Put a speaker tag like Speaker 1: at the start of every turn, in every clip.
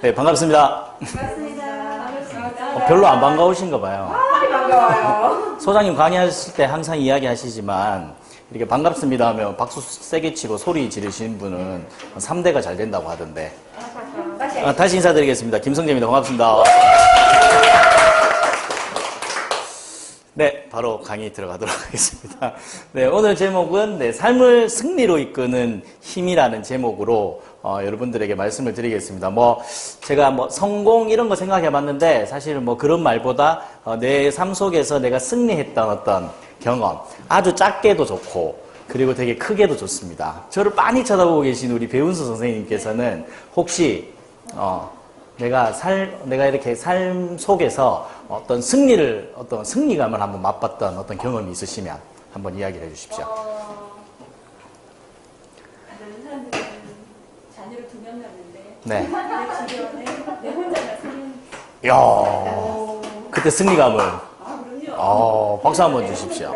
Speaker 1: 네, 반갑습니다.
Speaker 2: 반갑습니다.
Speaker 1: 별로 안 반가우신가 봐요.
Speaker 2: 반가워요.
Speaker 1: 소장님 강의하실 때 항상 이야기하시지만 이렇게 반갑습니다 하면 박수 세게 치고 소리 지르시는 분은 3대가 잘 된다고 하던데. 다시 인사드리겠습니다. 김성재입니다. 반갑습니다. 네, 바로 강의 들어가도록 하겠습니다. 네, 오늘 제목은 삶을 승리로 이끄는 힘이라는 제목으로 여러분들에게 말씀을 드리겠습니다. 제가 성공 이런 거 생각해 봤는데 사실은 그런 말보다 내 삶 속에서 내가 승리했던 어떤 경험, 아주 작게도 좋고 그리고 되게 크게도 좋습니다. 저를 빤히 쳐다보고 계신 우리 배운수 선생님께서는 혹시 내가 이렇게 삶 속에서 어떤 승리감을 한번 맛봤던 어떤 경험이 있으시면 한번 이야기를 해주십시오.
Speaker 2: 다른 사람들은 자녀를 2명 낳는데
Speaker 1: 네.
Speaker 2: 내 주변에 내 혼자가 사는.
Speaker 1: 이야, 그때 승리감을.
Speaker 2: 그럼요.
Speaker 1: 박수 한번 주십시오.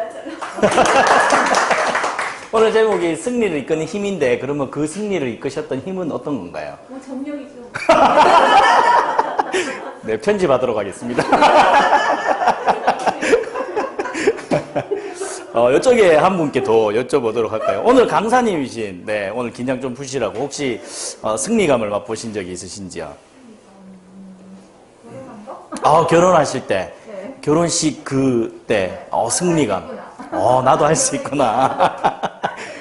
Speaker 1: 오늘 제목이 승리를 이끄는 힘인데 그러면 그 승리를 이끄셨던 힘은 어떤 건가요?
Speaker 2: 정력이죠.
Speaker 1: 네, 편집하도록 하겠습니다. 이쪽에 한 분께 더 여쭤보도록 할까요? 오늘 강사님이신, 오늘 긴장 좀 푸시라고 혹시 승리감을 맛보신 적이 있으신지요? 결혼하실 때,
Speaker 2: 네.
Speaker 1: 결혼식 그때, 승리감. 나도 할 수 있구나.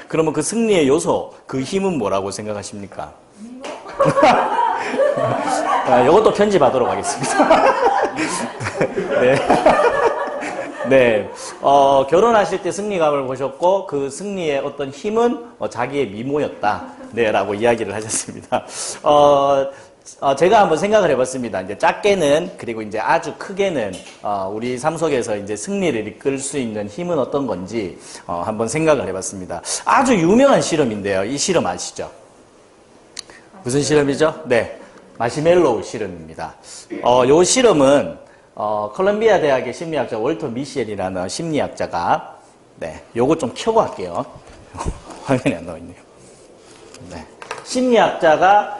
Speaker 1: 그러면 그 승리의 요소, 그 힘은 뭐라고 생각하십니까? 이것도 편집하도록 하겠습니다. 네. 네. 결혼하실 때 승리감을 보셨고, 그 승리의 어떤 힘은 자기의 미모였다. 네, 라고 이야기를 하셨습니다. 제가 한번 생각을 해봤습니다. 이제 작게는, 그리고 이제 아주 크게는, 우리 삶 속에서 이제 승리를 이끌 수 있는 힘은 어떤 건지, 한번 생각을 해봤습니다. 아주 유명한 실험인데요. 이 실험 아시죠? 무슨 실험이죠? 네. 마시멜로우 실험입니다. 요 실험은, 콜롬비아 대학의 심리학자 월터 미셸이라는 심리학자가, 요거 좀 켜고 할게요. 화면에 안 나와있네요. 네. 심리학자가,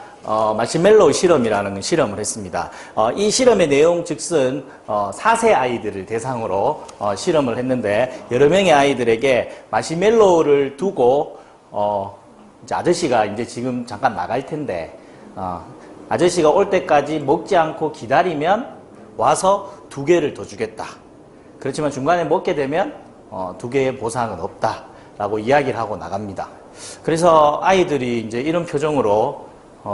Speaker 1: 마시멜로우 실험이라는 실험을 했습니다. 이 실험의 내용 즉슨 4세 아이들을 대상으로 실험을 했는데 여러 명의 아이들에게 마시멜로우를 두고 이제 아저씨가 이제 지금 잠깐 나갈 텐데 아저씨가 올 때까지 먹지 않고 기다리면 와서 2개를 더 주겠다. 그렇지만 중간에 먹게 되면 2개의 보상은 없다. 라고 이야기를 하고 나갑니다. 그래서 아이들이 이제 이런 표정으로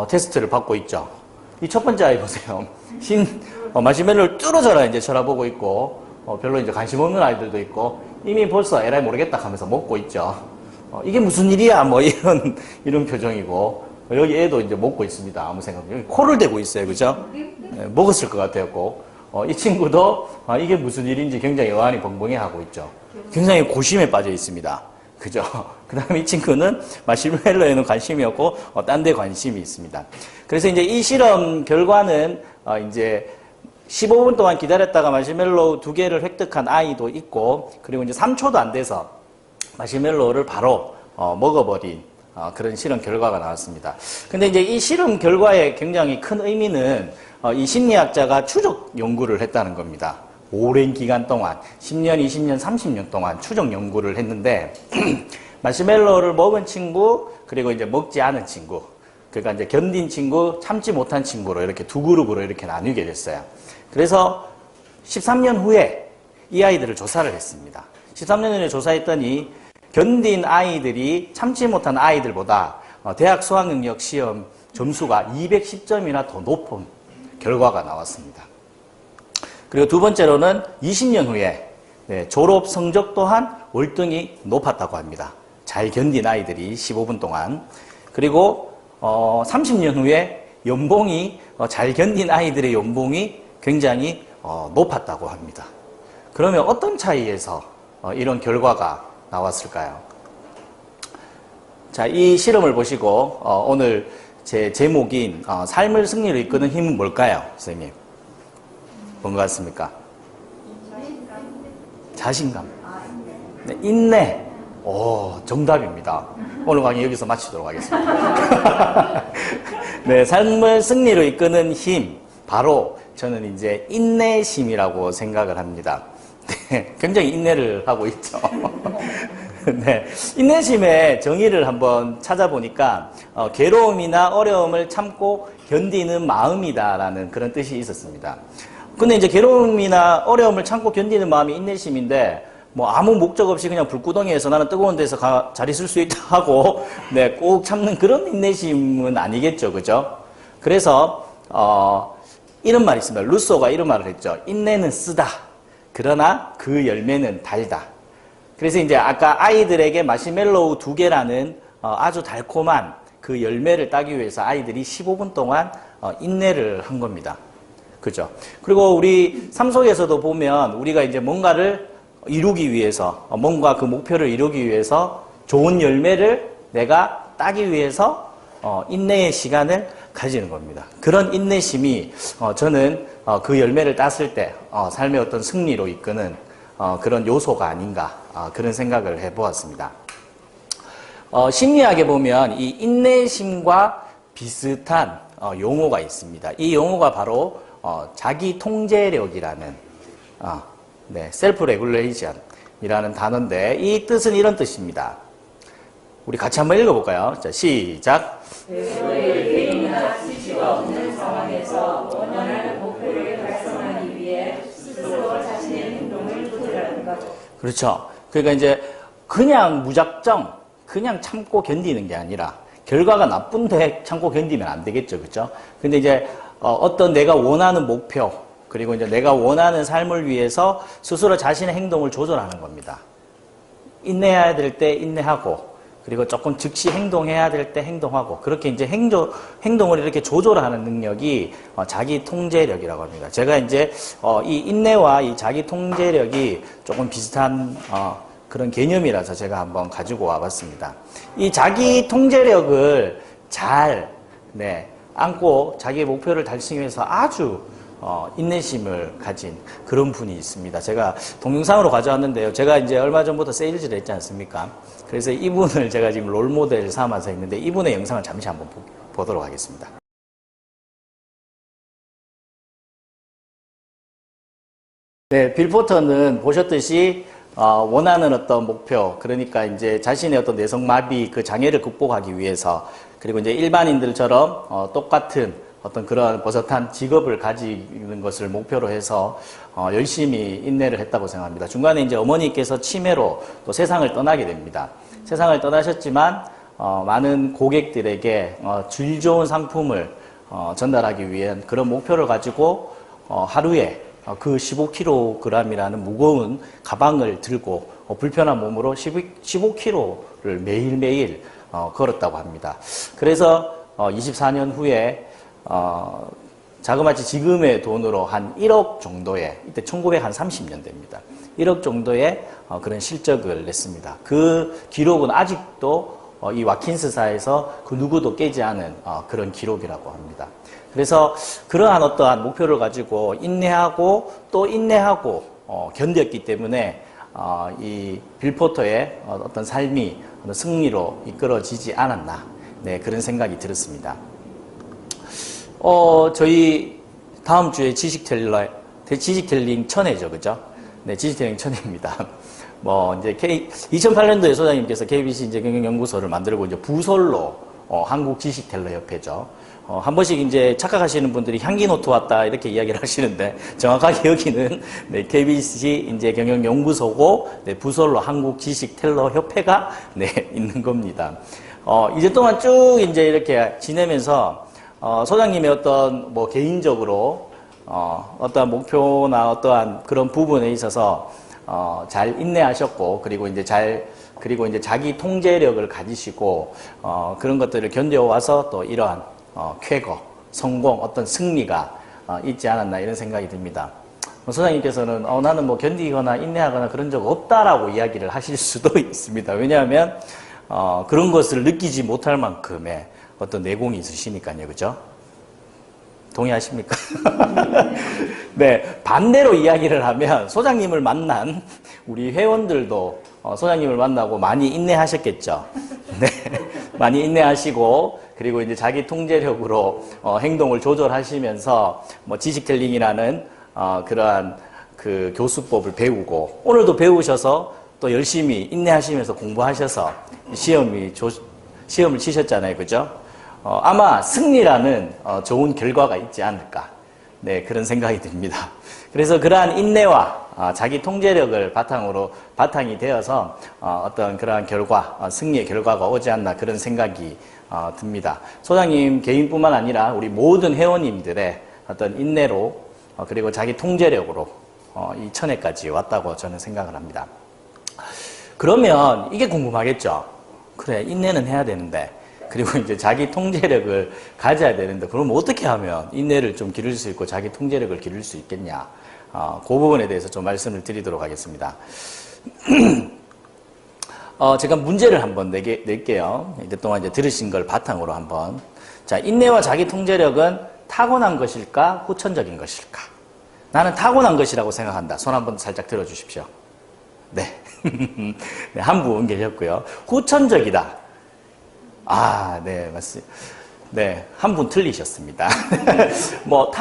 Speaker 1: 테스트를 받고 있죠. 이 첫 번째 아이 보세요. 마시멜로를 뚫어져라 이제 쳐다보고 있고, 별로 이제 관심 없는 아이들도 있고, 이미 벌써 에라이 모르겠다 하면서 먹고 있죠. 이게 무슨 일이야? 이런 표정이고, 여기 애도 이제 먹고 있습니다. 아무 생각 없이. 여기 코를 대고 있어요. 그죠? 먹었을 것 같았고, 이 친구도 이게 무슨 일인지 굉장히 어안이 벙벙해 하고 있죠. 굉장히 고심에 빠져 있습니다. 그죠? 그 다음에 이 친구는 마시멜로에는 관심이 없고, 딴 데 관심이 있습니다. 그래서 이제 이 실험 결과는, 이제 15분 동안 기다렸다가 마시멜로우 2개를 획득한 아이도 있고, 그리고 이제 3초도 안 돼서 마시멜로우를 바로, 먹어버린, 그런 실험 결과가 나왔습니다. 근데 이제 이 실험 결과의 굉장히 큰 의미는, 이 심리학자가 추적 연구를 했다는 겁니다. 오랜 기간 동안 10년, 20년, 30년 동안 추적 연구를 했는데 마시멜로우를 먹은 친구 그리고 이제 먹지 않은 친구 그러니까 이제 견딘 친구, 참지 못한 친구로 이렇게 2그룹으로 이렇게 나누게 됐어요. 그래서 13년 후에 이 아이들을 조사를 했습니다. 13년 후에 조사했더니 견딘 아이들이 참지 못한 아이들보다 대학 수학능력 시험 점수가 210점이나 더 높은 결과가 나왔습니다. 그리고 두 번째로는 20년 후에 졸업 성적 또한 월등히 높았다고 합니다. 잘 견딘 아이들이 15분 동안. 그리고 30년 후에 연봉이 잘 견딘 아이들의 연봉이 굉장히 높았다고 합니다. 그러면 어떤 차이에서 이런 결과가 나왔을까요? 자, 이 실험을 보시고 오늘 제 제목인 삶을 승리로 이끄는 힘은 뭘까요, 선생님? 뭔 것 같습니까? 자신감. 네, 인내. 정답입니다. 오늘 강의 여기서 마치도록 하겠습니다. 네, 삶을 승리로 이끄는 힘, 바로 저는 이제 인내심이라고 생각을 합니다. 네, 굉장히 인내를 하고 있죠. 네, 인내심의 정의를 한번 찾아보니까 괴로움이나 어려움을 참고 견디는 마음이다라는 그런 뜻이 있었습니다. 근데 이제 괴로움이나 어려움을 참고 견디는 마음이 인내심인데 뭐 아무 목적 없이 그냥 불구덩이에서 나는 뜨거운 데서 잘 있을 수 있다 하고 네, 꼭 참는 그런 인내심은 아니겠죠, 그죠? 그래서 이런 말이 있습니다. 루소가 이런 말을 했죠. 인내는 쓰다. 그러나 그 열매는 달다. 그래서 이제 아까 아이들에게 마시멜로우 2개라는 아주 달콤한 그 열매를 따기 위해서 아이들이 15분 동안 인내를 한 겁니다. 그죠? 그리고 우리 삶 속에서도 보면 우리가 이제 뭔가를 이루기 위해서, 뭔가 그 목표를 이루기 위해서 좋은 열매를 내가 따기 위해서 인내의 시간을 가지는 겁니다. 그런 인내심이 저는 그 열매를 땄을 때 삶의 어떤 승리로 이끄는 그런 요소가 아닌가 그런 생각을 해보았습니다. 심리학에 보면 이 인내심과 비슷한 용어가 있습니다. 이 용어가 바로 자기 통제력이라는 네, 셀프 레귤레이션이라는 단어인데 이 뜻은 이런 뜻입니다. 우리 같이 한번 읽어볼까요? 자, 시작.
Speaker 2: 스스로의 개인이나 지시가 없는 상황에서 원하는 목표를 달성하기 위해 스스로 자신의 행동을 조절하는 것.
Speaker 1: 그렇죠. 그러니까 이제 그냥 무작정 그냥 참고 견디는 게 아니라 결과가 나쁜데 참고 견디면 안 되겠죠. 그렇죠? 근데 이제 어떤 내가 원하는 목표 그리고 이제 내가 원하는 삶을 위해서 스스로 자신의 행동을 조절하는 겁니다. 인내해야 될 때 인내하고 그리고 조금 즉시 행동해야 될 때 행동하고 그렇게 이제 행동을 이렇게 조절하는 능력이 자기 통제력이라고 합니다. 제가 이제 이 인내와 이 자기 통제력이 조금 비슷한 그런 개념이라서 제가 한번 가지고 와봤습니다. 이 자기 통제력을 잘 안고 자기의 목표를 달성하기 위해서 아주 인내심을 가진 그런 분이 있습니다. 제가 동영상으로 가져왔는데요. 제가 이제 얼마 전부터 세일즈를 했지 않습니까? 그래서 이분을 제가 지금 롤모델 삼아서 했는데 이분의 영상을 잠시 한번 보도록 하겠습니다. 네, 빌 포터는 보셨듯이 원하는 어떤 목표, 그러니까 이제 자신의 어떤 내성마비 그 장애를 극복하기 위해서 그리고 이제 일반인들처럼 똑같은 어떤 그런 버젓한 직업을 가지는 것을 목표로 해서 열심히 인내를 했다고 생각합니다. 중간에 이제 어머니께서 치매로 또 세상을 떠나게 됩니다. 세상을 떠나셨지만 많은 고객들에게 질 좋은 상품을 전달하기 위한 그런 목표를 가지고 하루에 그 15kg이라는 무거운 가방을 들고 불편한 몸으로 15kg를 매일매일 걸었다고 합니다. 그래서 24년 후에 자그마치 지금의 돈으로 한 1억 정도의, 이때 1930년대입니다. 1억 정도의 그런 실적을 냈습니다. 그 기록은 아직도 이 와킨스사에서 그 누구도 깨지 않은 그런 기록이라고 합니다. 그래서 그러한 어떠한 목표를 가지고 인내하고 또 인내하고 견뎠기 때문에 이 빌 포터의 어떤 삶이 승리로 이끌어지지 않았나, 네, 그런 생각이 들었습니다. 저희 다음 주에 지식텔링 1000회죠, 그죠? 네, 지식텔링 1000회입니다. 이제 2008년도에 소장님께서 KBC 이제 경영연구소를 만들고 이제 부설로 한국 지식텔러 협회죠. 한 번씩 이제 착각하시는 분들이 향기 노트 왔다 이렇게 이야기를 하시는데 정확하게 여기는 네, KBC 이제 경영연구소고 네, 부설로 한국 지식텔러 협회가 네, 있는 겁니다. 이제 동안 쭉 이제 이렇게 지내면서 소장님의 어떤 개인적으로 어떠한 목표나 어떠한 그런 부분에 있어서 잘 인내하셨고 그리고 이제 자기 통제력을 가지시고 그런 것들을 견뎌와서 또 이러한 쾌거, 성공, 어떤 승리가 있지 않았나 이런 생각이 듭니다. 소장님께서는 나는 견디거나 인내하거나 그런 적 없다라고 이야기를 하실 수도 있습니다. 왜냐하면 그런 것을 느끼지 못할 만큼의 어떤 내공이 있으시니까요, 그죠? 동의하십니까? 네, 반대로 이야기를 하면 소장님을 만난 우리 회원들도 소장님을 만나고 많이 인내하셨겠죠. 네, 많이 인내하시고 그리고 이제 자기 통제력으로 행동을 조절하시면서 뭐 지식텔링이라는 그러한 그 교수법을 배우고 오늘도 배우셔서 또 열심히 인내하시면서 공부하셔서 시험을 치셨잖아요, 그죠? 아마 승리라는 좋은 결과가 있지 않을까. 네, 그런 생각이 듭니다. 그래서 그러한 인내와 자기 통제력을 바탕이 되어서 어떤 그러한 승리의 결과가 오지 않나 그런 생각이 듭니다. 소장님 개인뿐만 아니라 우리 모든 회원님들의 어떤 인내로 그리고 자기 통제력으로 이 천회까지 왔다고 저는 생각을 합니다. 그러면 이게 궁금하겠죠? 그래, 인내는 해야 되는데 그리고 이제 자기 통제력을 가져야 되는데 그럼 어떻게 하면 인내를 좀 기를 수 있고 자기 통제력을 기를 수 있겠냐? 그 부분에 대해서 좀 말씀을 드리도록 하겠습니다. 제가 문제를 한번 낼게요. 이때 동안 이제 들으신 걸 바탕으로 한번. 자, 인내와 자기 통제력은 타고난 것일까? 후천적인 것일까? 나는 타고난 것이라고 생각한다. 손 한번 살짝 들어주십시오. 네. 네, 한 분 계셨고요. 후천적이다. 네, 맞습니다. 네, 한 분 틀리셨습니다. 뭐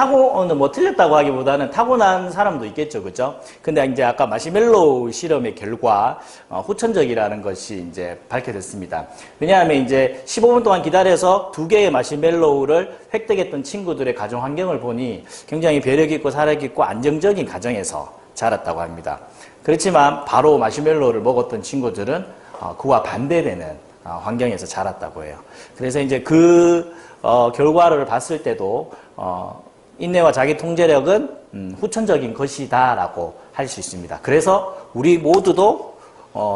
Speaker 1: 틀렸다고 하기보다는 타고난 사람도 있겠죠, 그죠? 근데 이제 아까 마시멜로우 실험의 결과, 후천적이라는 것이 이제 밝혀졌습니다. 왜냐하면 이제 15분 동안 기다려서 2개의 마시멜로우를 획득했던 친구들의 가정 환경을 보니 굉장히 배려깊고 살아있고 안정적인 가정에서 자랐다고 합니다. 그렇지만 바로 마시멜로우를 먹었던 친구들은 그와 반대되는 환경에서 자랐다고 해요. 그래서 이제 그 결과를 봤을 때도 인내와 자기 통제력은 후천적인 것이다라고 할 수 있습니다. 그래서 우리 모두도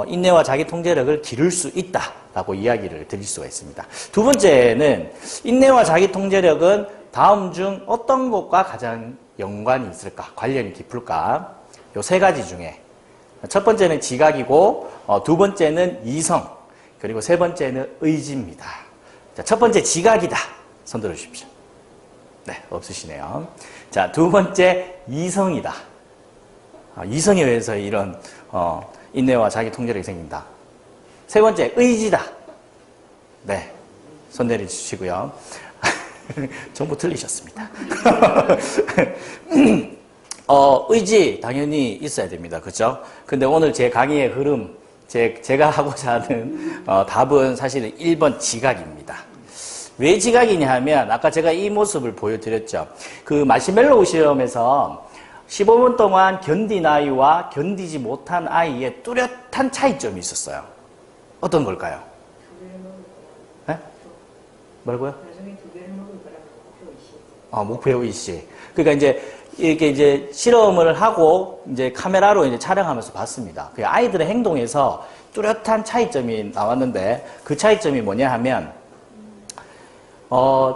Speaker 1: 인내와 자기 통제력을 기를 수 있다라고 이야기를 드릴 수가 있습니다. 두 번째는 인내와 자기 통제력은 다음 중 어떤 것과 가장 연관이 있을까? 관련이 깊을까? 요 3가지 중에 첫 번째는 지각이고 두 번째는 이성 그리고 3번째는 의지입니다. 자, 첫 번째 지각이다. 손 들어주십시오. 네, 없으시네요. 자, 두 번째 이성이다. 이성에 의해서 이런 인내와 자기 통제력이 생긴다. 3번째 의지다. 네, 손 내려주시고요. 전부 틀리셨습니다. 의지 당연히 있어야 됩니다. 그렇죠? 근데 오늘 제 강의의 흐름 제가 하고자 하는 답은 사실은 1번 지각입니다. 왜 지각이냐 하면 아까 제가 이 모습을 보여드렸죠. 그 마시멜로우 시험에서 15분 동안 견딘 아이와 견디지 못한 아이의 뚜렷한 차이점이 있었어요. 어떤 걸까요? 네? 뭐라고요? 목표 의식. 그러니까 이렇게 이제 실험을 하고 이제 카메라로 이제 촬영하면서 봤습니다. 그 아이들의 행동에서 뚜렷한 차이점이 나왔는데 그 차이점이 뭐냐 하면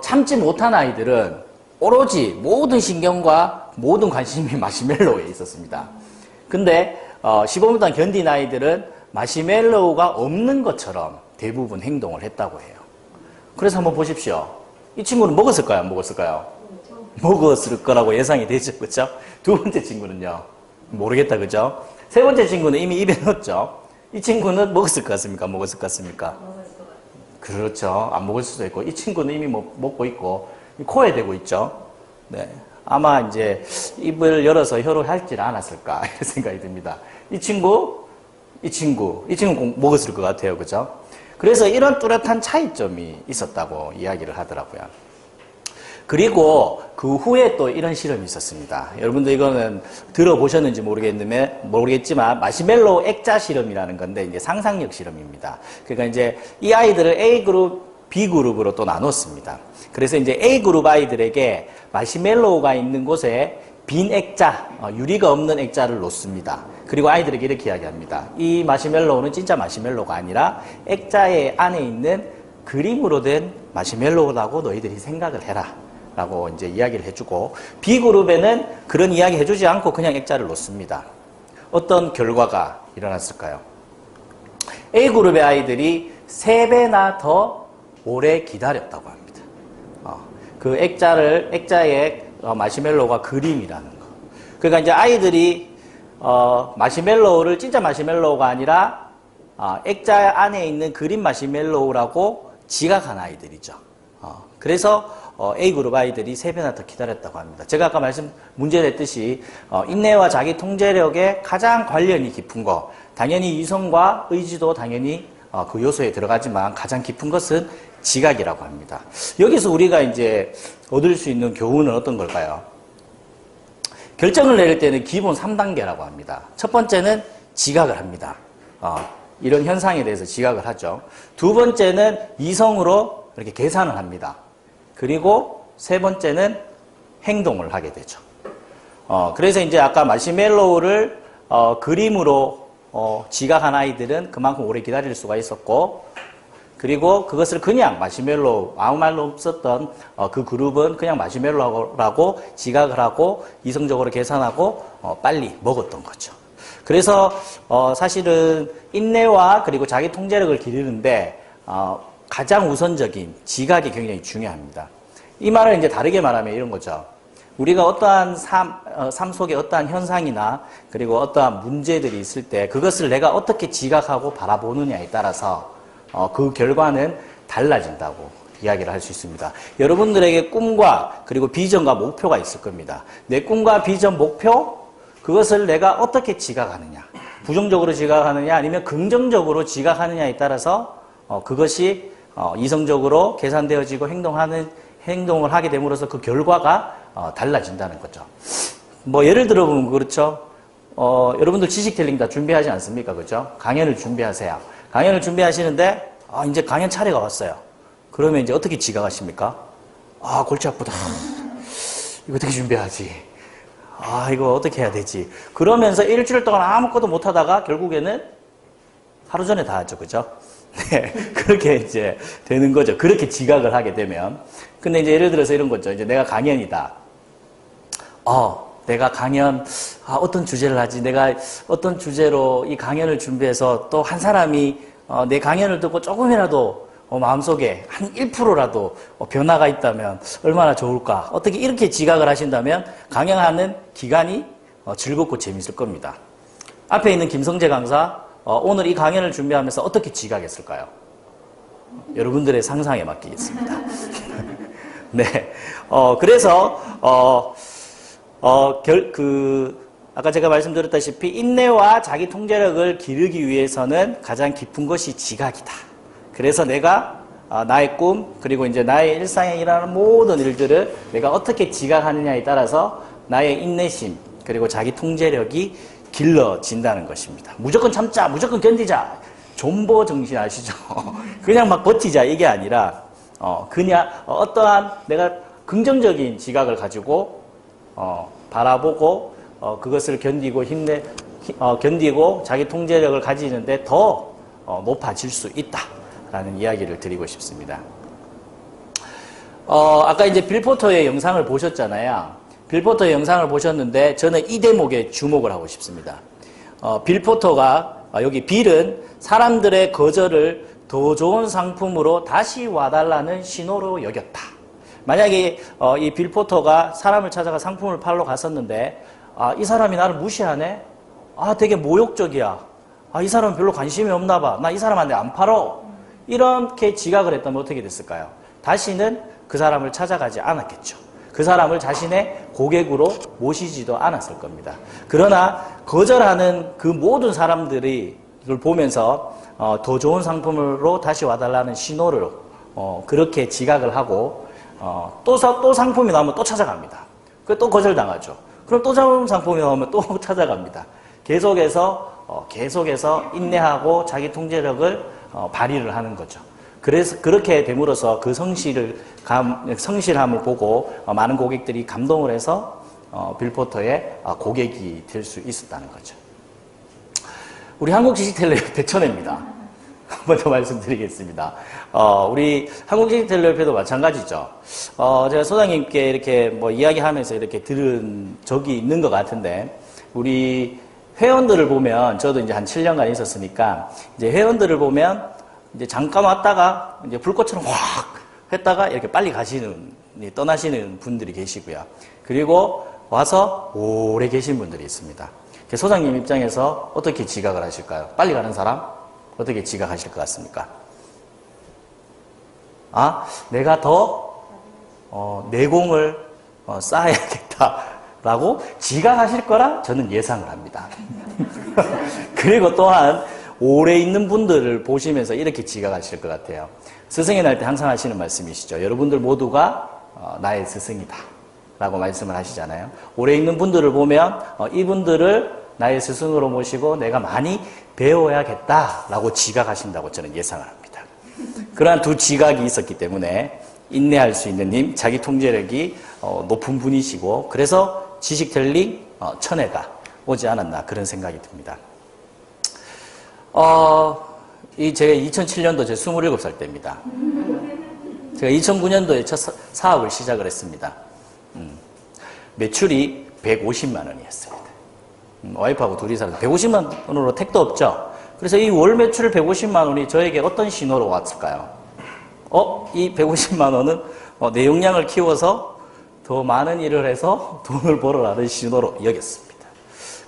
Speaker 1: 참지 못한 아이들은 오로지 모든 신경과 모든 관심이 마시멜로우에 있었습니다. 근데 15분 동안 견딘 아이들은 마시멜로우가 없는 것처럼 대부분 행동을 했다고 해요. 그래서 한번 보십시오. 이 친구는 먹었을까요? 안 먹었을까요? 먹었을 거라고 예상이 되죠. 그렇죠? 두 번째 친구는요. 모르겠다. 그죠? 세 번째 친구는 이미 입에 넣었죠. 이 친구는 먹었을 것 같습니까? 안 먹었을 것 같습니까? 그렇죠. 안 먹을 수도 있고 이 친구는 이미 먹고 있고 코에 대고 있죠. 네. 아마 이제 입을 열어서 혀로 핥질 않았을까 이런 생각이 듭니다. 이 친구 꼭 먹었을 것 같아요. 그죠? 그래서 이런 뚜렷한 차이점이 있었다고 이야기를 하더라고요. 그리고 그 후에 또 이런 실험이 있었습니다. 여러분들 이거는 들어보셨는지 모르겠지만 마시멜로우 액자 실험이라는 건데 이제 상상력 실험입니다. 그러니까 이제 이 아이들을 A그룹, B그룹으로 또 나눴습니다. 그래서 이제 A그룹 아이들에게 마시멜로우가 있는 곳에 빈 액자, 유리가 없는 액자를 놓습니다. 그리고 아이들에게 이렇게 이야기합니다. 이 마시멜로우는 진짜 마시멜로우가 아니라 액자의 안에 있는 그림으로 된 마시멜로우라고 너희들이 생각을 해라. 라고 이제 이야기를 해주고, B그룹에는 그런 이야기 해주지 않고 그냥 액자를 놓습니다. 어떤 결과가 일어났을까요? A그룹의 아이들이 3배나 더 오래 기다렸다고 합니다. 그 액자의 마시멜로우가 그림이라는 거. 그러니까 이제 아이들이 마시멜로우를 진짜 마시멜로우가 아니라 액자 안에 있는 그림 마시멜로우라고 지각한 아이들이죠. 그래서 A그룹 아이들이 3배나 더 기다렸다고 합니다. 제가 아까 문제 냈듯이 인내와 자기 통제력에 가장 관련이 깊은 거, 당연히 이성과 의지도 당연히 그 요소에 들어가지만 가장 깊은 것은 지각이라고 합니다. 여기서 우리가 이제 얻을 수 있는 교훈은 어떤 걸까요? 결정을 내릴 때는 기본 3단계라고 합니다. 첫 번째는 지각을 합니다. 이런 현상에 대해서 지각을 하죠. 두 번째는 이성으로 이렇게 계산을 합니다. 그리고 세 번째는 행동을 하게 되죠. 그래서 이제 아까 마시멜로우를 그림으로 지각한 아이들은 그만큼 오래 기다릴 수가 있었고, 그리고 그것을 그냥 마시멜로우, 아무 말도 없었던 그 그룹은 그냥 마시멜로우라고 지각을 하고 이성적으로 계산하고 빨리 먹었던 거죠. 그래서 사실은 인내와 그리고 자기 통제력을 기르는데 가장 우선적인 지각이 굉장히 중요합니다. 이 말을 이제 다르게 말하면 이런 거죠. 우리가 어떠한 삶 속에 어떠한 현상이나 그리고 어떠한 문제들이 있을 때 그것을 내가 어떻게 지각하고 바라보느냐에 따라서 그 결과는 달라진다고 이야기를 할 수 있습니다. 여러분들에게 꿈과 그리고 비전과 목표가 있을 겁니다. 내 꿈과 비전, 목표, 그것을 내가 어떻게 지각하느냐, 부정적으로 지각하느냐 아니면 긍정적으로 지각하느냐에 따라서 그것이 이성적으로 계산되어지고 행동을 하게 됨으로써 그 결과가 달라진다는 거죠. 뭐 예를 들어보면 그렇죠. 여러분들 지식텔링 다 준비하지 않습니까? 그죠? 강연을 준비하세요. 강연을 준비하시는데 이제 강연 차례가 왔어요. 그러면 이제 어떻게 지각하십니까? 골치 아프다. 이거 어떻게 준비하지? 이거 어떻게 해야 되지? 그러면서 일주일 동안 아무것도 못 하다가 결국에는 하루 전에 다 하죠. 그죠? 네. 그렇게 이제 되는 거죠. 그렇게 지각을 하게 되면. 근데 이제 예를 들어서 이런 거죠. 이제 내가 강연이다. 내가 강연, 어떤 주제를 하지? 내가 어떤 주제로 이 강연을 준비해서 또 한 사람이 내 강연을 듣고 조금이라도 마음속에 한 1%라도 변화가 있다면 얼마나 좋을까? 어떻게 이렇게 지각을 하신다면 강연하는 기간이 즐겁고 재밌을 겁니다. 앞에 있는 김성재 강사, 오늘 이 강연을 준비하면서 어떻게 지각했을까요? 여러분들의 상상에 맡기겠습니다. 네. 그래서, 아까 제가 말씀드렸다시피 인내와 자기 통제력을 기르기 위해서는 가장 깊은 것이 지각이다. 그래서 내가 나의 꿈 그리고 이제 나의 일상에 일어나는 모든 일들을 내가 어떻게 지각하느냐에 따라서 나의 인내심 그리고 자기 통제력이 길러진다는 것입니다. 무조건 참자, 무조건 견디자, 존버 정신 아시죠? 그냥 막 버티자 이게 아니라 그냥 어떠한 내가 긍정적인 지각을 가지고 바라보고 그것을 견디고 견디고 자기 통제력을 가지는데 더 높아질 수 있다라는 이야기를 드리고 싶습니다. 아까 이제 빌 포터의 영상을 보셨잖아요. 빌 포터의 영상을 보셨는데 저는 이 대목에 주목을 하고 싶습니다. 빌 포터가 여기 빌은 사람들의 거절을 더 좋은 상품으로 다시 와달라는 신호로 여겼다. 만약에 이 빌 포터가 사람을 찾아가 상품을 팔러 갔었는데 이 사람이 나를 무시하네? 되게 모욕적이야. 이 사람은 별로 관심이 없나 봐. 나 이 사람한테 안 팔어. 이렇게 지각을 했다면 어떻게 됐을까요? 다시는 그 사람을 찾아가지 않았겠죠. 그 사람을 자신의 고객으로 모시지도 않았을 겁니다. 그러나 거절하는 그 모든 사람들이 이걸 보면서 더 좋은 상품으로 다시 와달라는 신호를 그렇게 지각을 하고 또 상품이 나오면 또 찾아갑니다. 또 거절당하죠. 그럼 또 좋은 상품이 나오면 또 찾아갑니다. 계속해서 인내하고 자기 통제력을 발휘를 하는 거죠. 그래서 그렇게 됨으로써 그 성실함을 보고 많은 고객들이 감동을 해서 빌 포터의 고객이 될 수 있었다는 거죠. 우리 한국지식텔레협회 천회입니다. 한 번 더 말씀드리겠습니다. 우리 한국지식텔레협회도 마찬가지죠. 제가 소장님께 이렇게 뭐 이야기하면서 이렇게 들은 적이 있는 것 같은데, 우리 회원들을 보면, 저도 이제 한 7년간 있었으니까, 이제 회원들을 보면, 이제 잠깐 왔다가, 이제 불꽃처럼 확 했다가 이렇게 빨리 떠나시는 분들이 계시고요. 그리고 와서 오래 계신 분들이 있습니다. 소장님 입장에서 어떻게 지각을 하실까요? 빨리 가는 사람? 어떻게 지각하실 것 같습니까? 내가 더 내공을 쌓아야겠다라고 지각하실 거라 저는 예상을 합니다. 그리고 또한 오래 있는 분들을 보시면서 이렇게 지각하실 것 같아요. 스승의 날 때 항상 하시는 말씀이시죠. 여러분들 모두가 나의 스승이다 라고 말씀을 하시잖아요. 오래 있는 분들을 보면 이분들을 나의 스승으로 모시고 내가 많이 배워야겠다라고 지각하신다고 저는 예상을 합니다. 그러한 두 지각이 있었기 때문에 인내할 수 있는 님, 자기 통제력이 높은 분이시고 그래서 지식텔링 천혜가 오지 않았나 그런 생각이 듭니다. 제가 2007년도 제 27살 때입니다. 제가 2009년도에 첫 사업을 시작을 했습니다. 매출이 150만 원이었습니다. 와이프하고 둘이 살았는데 150만 원으로 택도 없죠. 그래서 이 월 매출 150만 원이 저에게 어떤 신호로 왔을까요? 이 150만 원은 내 역량을 키워서 더 많은 일을 해서 돈을 벌어라는 신호로 여겼습니다.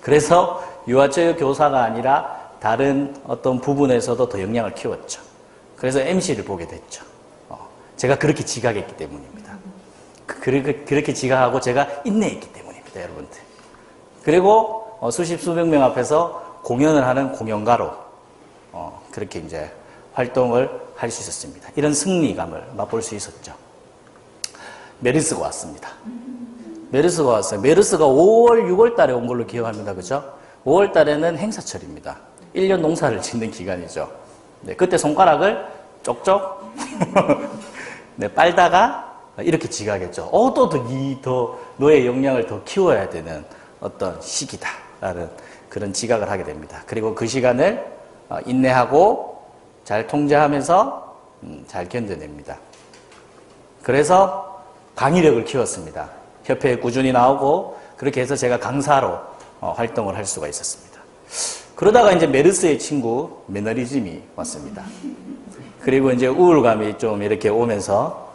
Speaker 1: 그래서 유아체육 교사가 아니라 다른 어떤 부분에서도 더 역량을 키웠죠. 그래서 MC를 보게 됐죠. 제가 그렇게 지각했기 때문입니다. 그렇게 지각하고 제가 인내했기 때문입니다, 여러분들. 그리고 수십 수백 명 앞에서 공연을 하는 공연가로 그렇게 이제 활동을 할 수 있었습니다. 이런 승리감을 맛볼 수 있었죠. 메르스가 왔습니다. 메르스가 왔어요. 메르스가 5월, 6월 달에 온 걸로 기억합니다. 그죠? 5월 달에는 행사철입니다. 1년 농사를 짓는 기간이죠. 네, 그때 손가락을 쪽쪽 빨다가 이렇게 지각했죠. 더 너의 역량을 더 키워야 되는 어떤 시기다라는 그런 지각을 하게 됩니다. 그리고 그 시간을 인내하고 잘 통제하면서 잘 견뎌냅니다. 그래서 강의력을 키웠습니다. 협회에 꾸준히 나오고 그렇게 해서 제가 강사로 활동을 할 수가 있었습니다. 그러다가 이제 메르스의 친구 매너리즘이 왔습니다. 그리고 이제 우울감이 좀 이렇게 오면서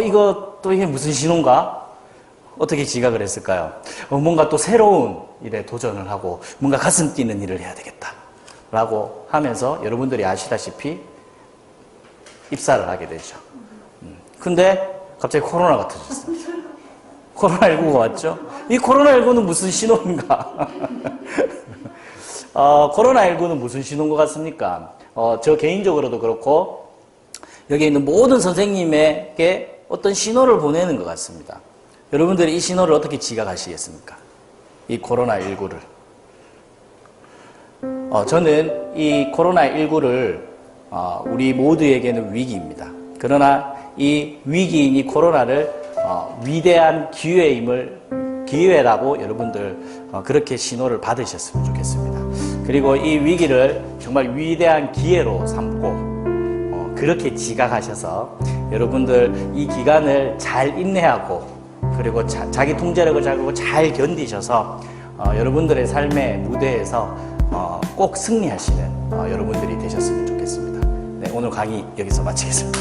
Speaker 1: 이거 또 이게 무슨 신호인가? 어떻게 지각을 했을까요? 뭔가 또 새로운 일에 도전을 하고 뭔가 가슴 뛰는 일을 해야 되겠다 라고 하면서 여러분들이 아시다시피 입사를 하게 되죠. 근데 갑자기 코로나가 터졌습니다. 코로나19가 왔죠. 이 코로나19는 무슨 신호인가? 코로나19는 무슨 신호인 것 같습니까? 저 개인적으로도 그렇고 여기 있는 모든 선생님에게 어떤 신호를 보내는 것 같습니다. 여러분들이 이 신호를 어떻게 지각하시겠습니까? 이 코로나19를. 저는 이 코로나19를 우리 모두에게는 위기입니다. 그러나 이 위기인 이 코로나를 위대한 기회라고 여러분들 그렇게 신호를 받으셨으면 좋겠습니다. 그리고 이 위기를 정말 위대한 기회로 삼고 그렇게 지각하셔서 여러분들 이 기간을 잘 인내하고 그리고 자기 통제력을 잘 견디셔서 여러분들의 삶의 무대에서 꼭 승리하시는 여러분들이 되셨으면 좋겠습니다. 네, 오늘 강의 여기서 마치겠습니다.